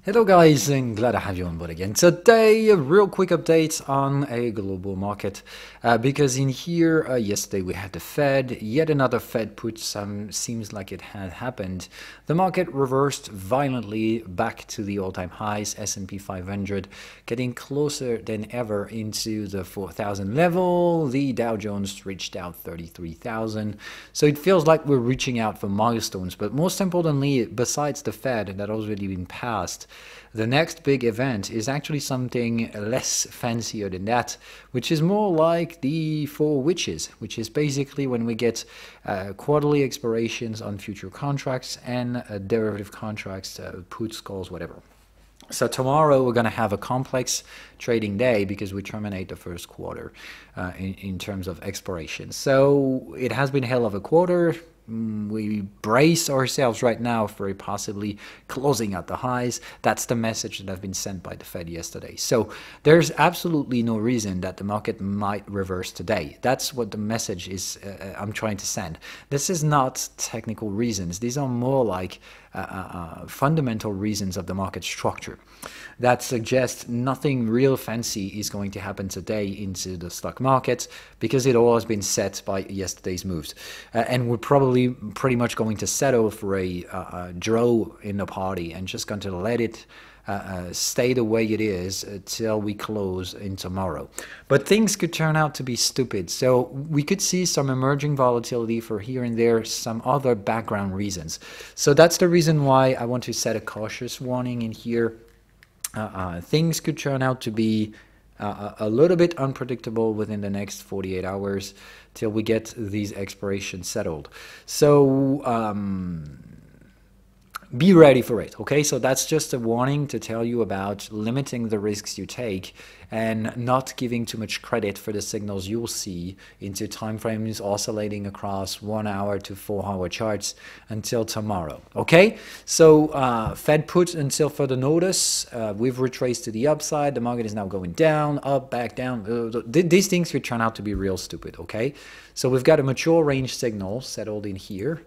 Hello guys, and glad to have you on board again. Today, a real quick update on a global market, because in here, yesterday we had the Fed, yet another Fed put seems like it had happened. The market reversed violently back to the all-time highs, S&P 500 getting closer than ever into the 4,000 level. The Dow Jones reached out 33,000. So it feels like we're reaching out for milestones, but most importantly, besides the Fed that already been passed, the next big event is actually something less fancier than that, which is more like the four witches, which is basically when we get quarterly expirations on future contracts and derivative contracts, puts, calls, whatever. So tomorrow we're going to have a complex trading day because we terminate the first quarter in terms of expiration. So it has been a hell of a quarter. We brace ourselves right now for possibly closing at the highs. That's the message that has been sent by the Fed yesterday. So there's absolutely no reason that the market might reverse today. That's what the message is I'm trying to send. This is not technical reasons. These are more like fundamental reasons of the market structure that suggest nothing real fancy is going to happen today into the stock market because it all has been set by yesterday's moves. And we're probably pretty much going to settle for a draw in the party and just going to let it stay the way it is till we close in tomorrow. But things could turn out to be stupid. So we could see some emerging volatility for here and there, some other background reasons. So that's the reason why I want to set a cautious warning in here. Things could turn out to be a little bit unpredictable within the next 48 hours till we get these expirations settled. So be ready for it, okay? So that's just a warning to tell you about limiting the risks you take and not giving too much credit for the signals you'll see into time frames oscillating across 1 hour to 4 hour charts until tomorrow, okay? So Fed put until further notice. We've retraced to the upside. The market is now going down, up, back, down. These things could turn out to be real stupid, okay? So we've got a mature range signal settled in here.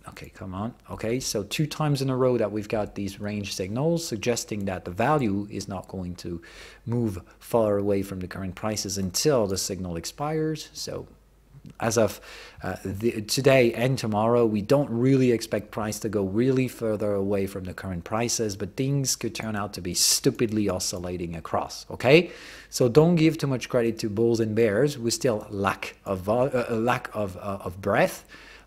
Okay, come on. Okay, so 2 times in a row that we've got these range signals suggesting that the value is not going to move far away from the current prices until the signal expires. So as of today and tomorrow, we don't really expect price to go really further away from the current prices, but things could turn out to be stupidly oscillating across, okay? So don't give too much credit to bulls and bears. We still lack of breadth,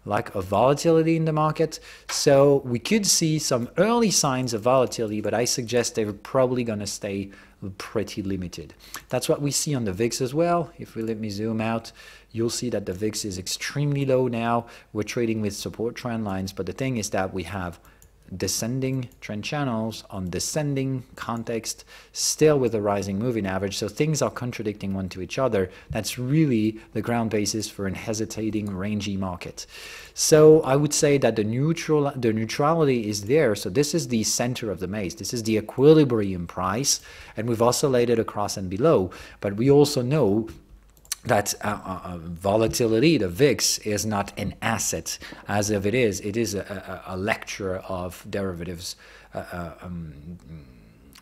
lack of volatility in the market. So we could see some early signs of volatility, but I suggest they're probably going to stay pretty limited. That's what we see on the VIX as well. If we let me zoom out, you'll see that the VIX is extremely low now. We're trading with support trend lines, but the thing is that we have descending trend channels on descending context, still with a rising moving average. So things are contradicting one to each other. That's really the ground basis for an hesitating rangy market. So I would say that the neutrality is there. So this is the center of the maze. This is the equilibrium price, and we've oscillated across and below. But we also know that volatility, the VIX, is not an asset. As if it is a lecture of derivatives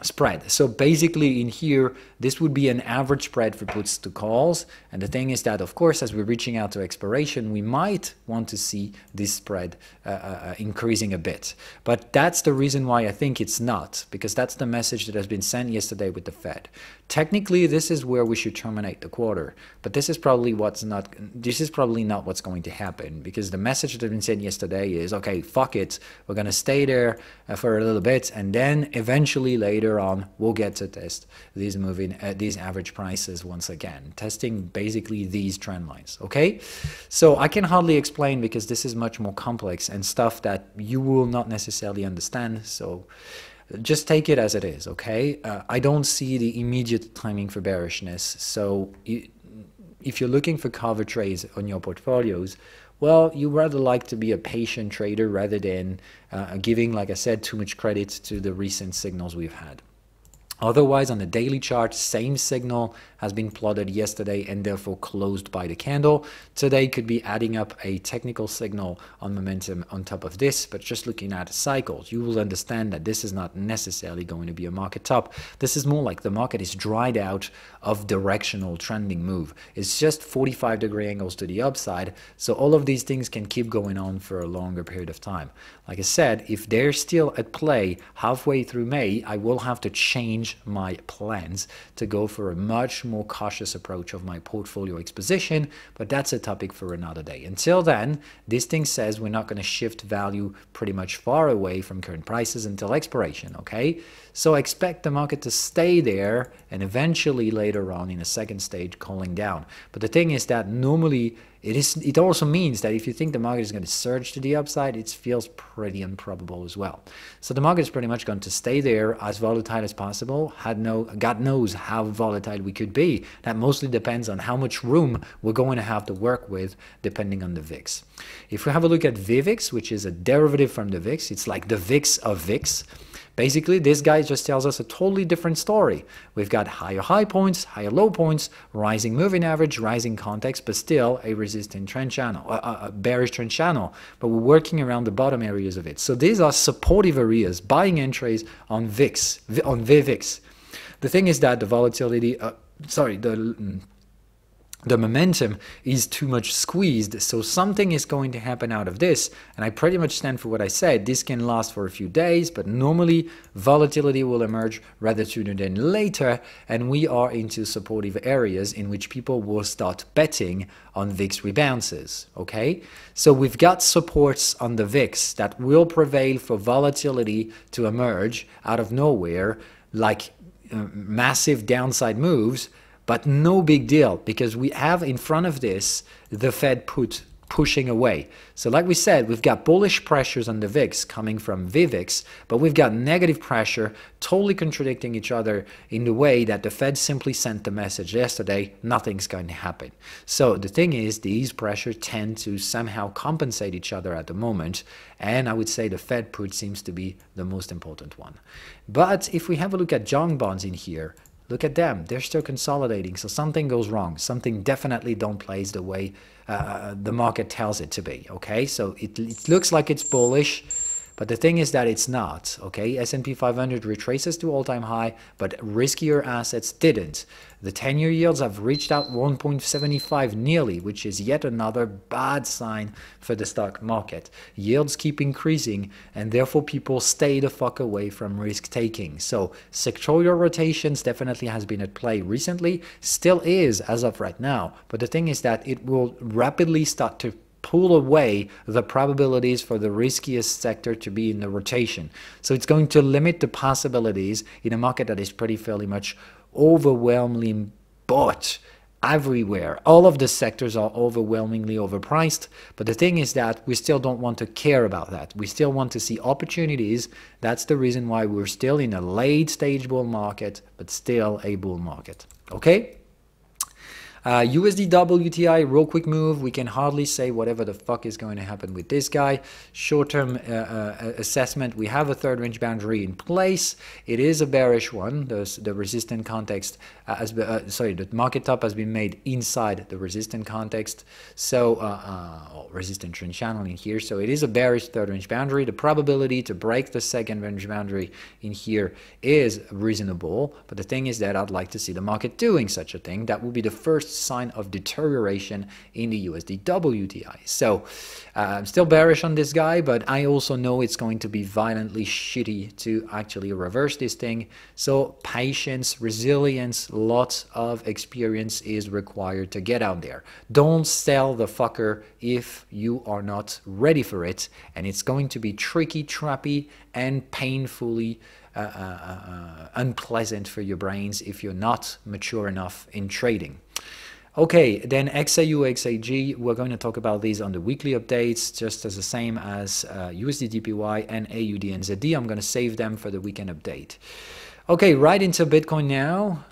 spread. So basically in here, this would be an average spread for puts to calls. And the thing is that, of course, as we're reaching out to expiration, we might want to see this spread increasing a bit. But that's the reason why I think it's not, because that's the message that has been sent yesterday with the Fed. Technically, this is where we should terminate the quarter, but this is probably not what's going to happen, because the message that has been sent yesterday is, okay, fuck it, we're going to stay there for a little bit, and then eventually later on we'll get to test these these average prices once again, testing basically these trend lines, okay? So I can hardly explain because this is much more complex and stuff that you will not necessarily understand, so just take it as it is, okay? I don't see the immediate timing for bearishness. So if you're looking for cover trades on your portfolios, well, you rather like to be a patient trader rather than giving, like I said, too much credit to the recent signals we've had. Otherwise, on the daily chart, same signal has been plotted yesterday and therefore closed by the candle. Today could be adding up a technical signal on momentum on top of this, but just looking at cycles, you will understand that this is not necessarily going to be a market top. This is more like the market is dried out of directional trending move. It's just 45-degree angles to the upside, so all of these things can keep going on for a longer period of time. Like I said, if they're still at play halfway through May, I will have to change my plans to go for a much more cautious approach of my portfolio exposition, but that's a topic for another day. Until then, this thing says we're not going to shift value pretty much far away from current prices until expiration, okay? So expect the market to stay there and eventually later on in a second stage calling down. But the thing is that normally it also means that if you think the market is going to surge to the upside, it feels pretty improbable as well. So the market is pretty much going to stay there as volatile as possible. God knows how volatile we could be. That mostly depends on how much room we're going to have to work with depending on the VIX. If we have a look at VIX, which is a derivative from the VIX, it's like the VIX of VIX. Basically, this guy just tells us a totally different story. We've got higher high points, higher low points, rising moving average, rising context, but still a resistant trend channel, a bearish trend channel. But we're working around the bottom areas of it. So these are supportive areas, buying entries on VIX, on VVIX. The thing is that the volatility, the momentum is too much squeezed, so something is going to happen out of this, and I pretty much stand for what I said. This can last for a few days, but normally volatility will emerge rather sooner than later, and we are into supportive areas in which people will start betting on VIX rebounces, okay? So we've got supports on the VIX that will prevail for volatility to emerge out of nowhere, like massive downside moves. But no big deal, because we have in front of this the Fed put pushing away. So like we said, we've got bullish pressures on the VIX coming from VVIX, but we've got negative pressure totally contradicting each other in the way that the Fed simply sent the message yesterday, nothing's going to happen. So the thing is, these pressures tend to somehow compensate each other at the moment, and I would say the Fed put seems to be the most important one. But if we have a look at junk bonds in here, look at them, they're still consolidating, so something goes wrong. Something definitely don't play the way the market tells it to be, okay? So it looks like it's bullish, but the thing is that it's not, okay? S&P 500 retraces to all-time high, but riskier assets didn't. The 10-year yields have reached out 1.75 nearly, which is yet another bad sign for the stock market. Yields keep increasing, and therefore people stay the fuck away from risk-taking. So sectorial rotations definitely has been at play recently, still is as of right now, but the thing is that it will rapidly start to pull away the probabilities for the riskiest sector to be in the rotation. So it's going to limit the possibilities in a market that is fairly much overwhelmingly bought everywhere. All of the sectors are overwhelmingly overpriced, but the thing is that we still don't want to care about that. We still want to see opportunities. That's the reason why we're still in a late stage bull market, but still a bull market. Okay? USD WTI, real quick move. We can hardly say whatever the fuck is going to happen with this guy. Short-term assessment, we have a third range boundary in place. It is a bearish one. The resistant context, the market top has been made inside the resistant context. So, resistant trend channel in here. So it is a bearish third range boundary. The probability to break the second range boundary in here is reasonable. But the thing is that I'd like to see the market doing such a thing. That will be the first sign of deterioration in the USD WTI. So I'm still bearish on this guy, but I also know it's going to be violently shitty to actually reverse this thing. So patience, resilience, lots of experience is required to get out there. Don't sell the fucker if you are not ready for it, and it's going to be tricky, trappy, and painfully unpleasant for your brains if you're not mature enough in trading. Okay, then XAU, XAG, we're going to talk about these on the weekly updates, just as the same as USD and AUDNZD. I'm going to save them for the weekend update. Okay, right into Bitcoin now.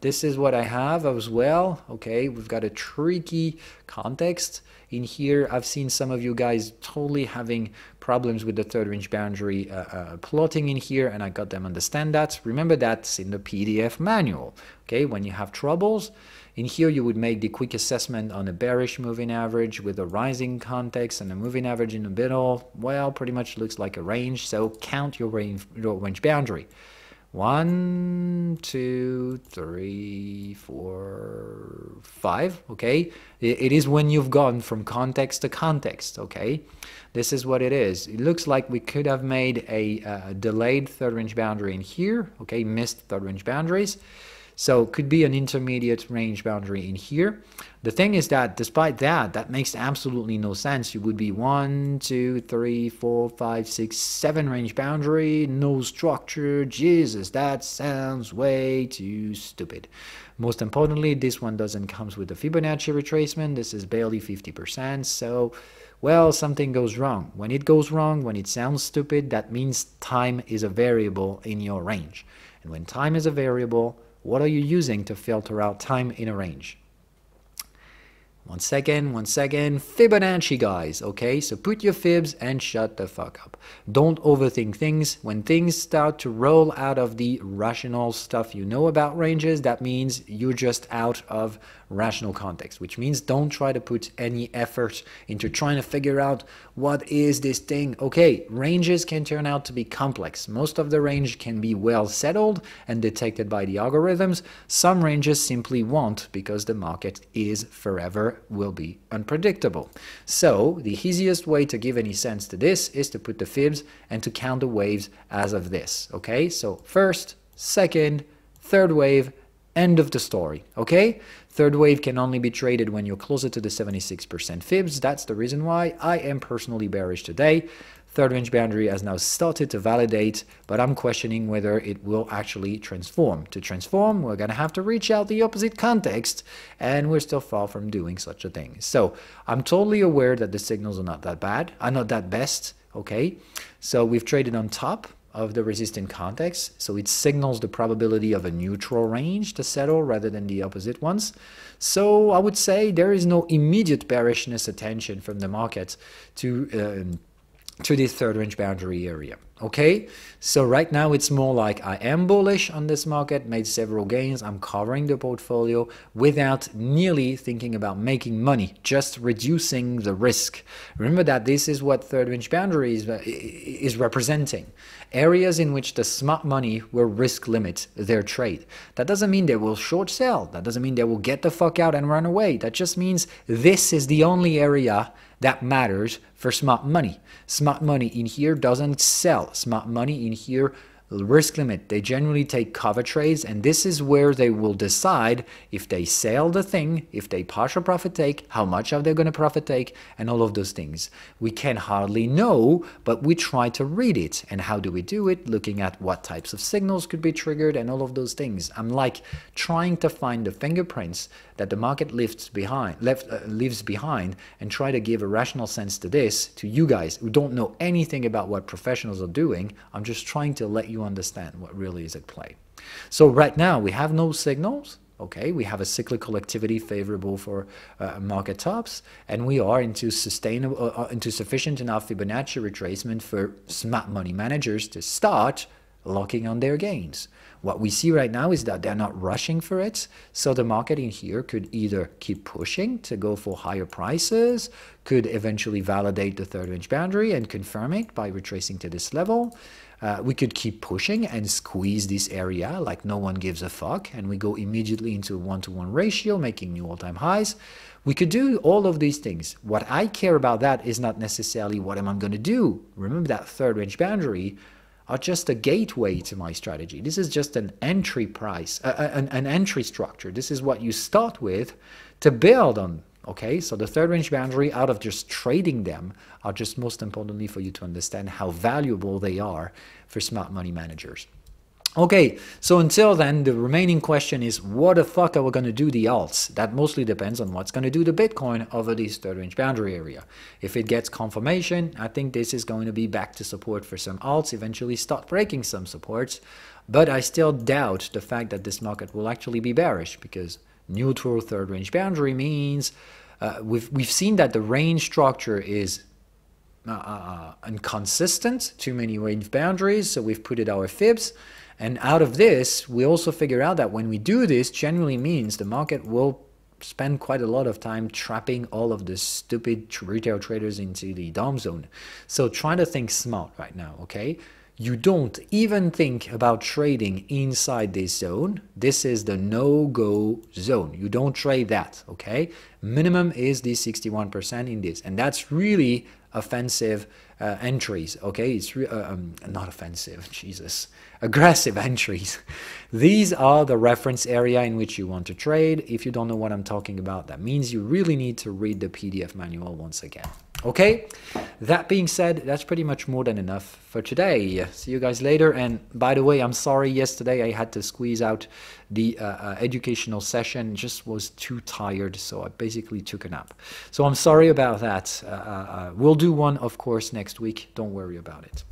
this is what I have as well. Okay, we've got a tricky context in here. I've seen some of you guys totally having problems with the third range boundary plotting in here, and I got them understand that. Remember, that's in the PDF manual. Okay, when you have troubles in here, you would make the quick assessment on a bearish moving average with a rising context and a moving average in the middle. Well, pretty much looks like a range, so count your range boundary. 1, 2, 3, 4, 5. Okay, it is when you've gone from context to context. Okay, this is what it is. It looks like we could have made a delayed third range boundary in here. Okay, missed third range boundaries. So could be an intermediate range boundary in here. The thing is that despite that, that makes absolutely no sense. You would be 1, 2, 3, 4, 5, 6, 7 range boundary, no structure. Jesus, that sounds way too stupid. Most importantly, this one doesn't come with a Fibonacci retracement. This is barely 50%. So, well, something goes wrong. When it goes wrong, when it sounds stupid, that means time is a variable in your range. And when time is a variable, what are you using to filter out time in a range? One second, Fibonacci, guys, okay? So put your fibs and shut the fuck up. Don't overthink things. When things start to roll out of the rational stuff you know about ranges, that means you're just out of rational context, which means don't try to put any effort into trying to figure out what is this thing. Okay, ranges can turn out to be complex. Most of the range can be well settled and detected by the algorithms. Some ranges simply won't, because the market is forever will be unpredictable. So the easiest way to give any sense to this is to put the fibs and to count the waves as of this. Okay, so first, second, third wave, end of the story. Okay, third wave can only be traded when you're closer to the 76% fibs. That's the reason why I am personally bearish today. Third range boundary has now started to validate, but I'm questioning whether it will actually transform. To transform, we're going to have to reach out the opposite context, and we're still far from doing such a thing. So I'm totally aware that the signals are not that bad, are not that best. Okay, so we've traded on top of the resistant context, so it signals the probability of a neutral range to settle rather than the opposite ones. So I would say there is no immediate bearishness attention from the market to this third range boundary area. Okay, so right now it's more like I am bullish on this market, made several gains, I'm covering the portfolio without nearly thinking about making money, just reducing the risk. Remember that this is what third range boundary is representing. Areas in which the smart money will risk limit their trade. That doesn't mean they will short sell, that doesn't mean they will get the fuck out and run away. That just means this is the only area that matters for smart money. Smart money in here doesn't sell. Smart money in here risk limit. They generally take cover trades, and this is where they will decide if they sell the thing, if they partial profit take, how much are they going to profit take, and all of those things. We can hardly know, but we try to read it. And how do we do it? Looking at what types of signals could be triggered and all of those things. I'm like trying to find the fingerprints that the market leaves behind and try to give a rational sense to this to you guys who don't know anything about what professionals are doing. I'm just trying to let you understand what really is at play. So right now we have no signals. Okay, we have a cyclical activity favorable for market tops, and we are into sufficient enough Fibonacci retracement for smart money managers to start locking on their gains. What we see right now is that they're not rushing for it, so the market in here could either keep pushing to go for higher prices, could eventually validate the third range boundary and confirm it by retracing to this level. We could keep pushing and squeeze this area like no one gives a fuck, and we go immediately into a 1-to-1 ratio, making new all-time highs. We could do all of these things. What I care about that is not necessarily what am I going to do. Remember that third range boundary are just a gateway to my strategy. This is just an entry price, an entry structure. This is what you start with to build on. Okay, so the third range boundary, out of just trading them, are just most importantly for you to understand how valuable they are for smart money managers. Okay, so until then, the remaining question is, what the fuck are we going to do the alts? That mostly depends on what's going to do the Bitcoin over this third range boundary area. If it gets confirmation, I think this is going to be back to support for some alts, eventually start breaking some supports. But I still doubt the fact that this market will actually be bearish, because neutral third range boundary means we've seen that the range structure is inconsistent, too many range boundaries, so we've put it our fibs. And out of this, we also figure out that when we do this, generally means the market will spend quite a lot of time trapping all of the stupid retail traders into the DOM zone. So try to think smart right now, okay? You don't even think about trading inside this zone. This is the no-go zone. You don't trade that, okay? Minimum is the 61% in this. And that's really offensive entries, okay? It's not offensive, Jesus. Aggressive entries. These are the reference area in which you want to trade. If you don't know what I'm talking about, that means you really need to read the PDF manual once again. Okay, that being said, that's pretty much more than enough for today. See you guys later. And by the way, I'm sorry, yesterday I had to squeeze out the educational session. Just was too tired, so I basically took a nap. So I'm sorry about that. We'll do one, of course, next week. Don't worry about it.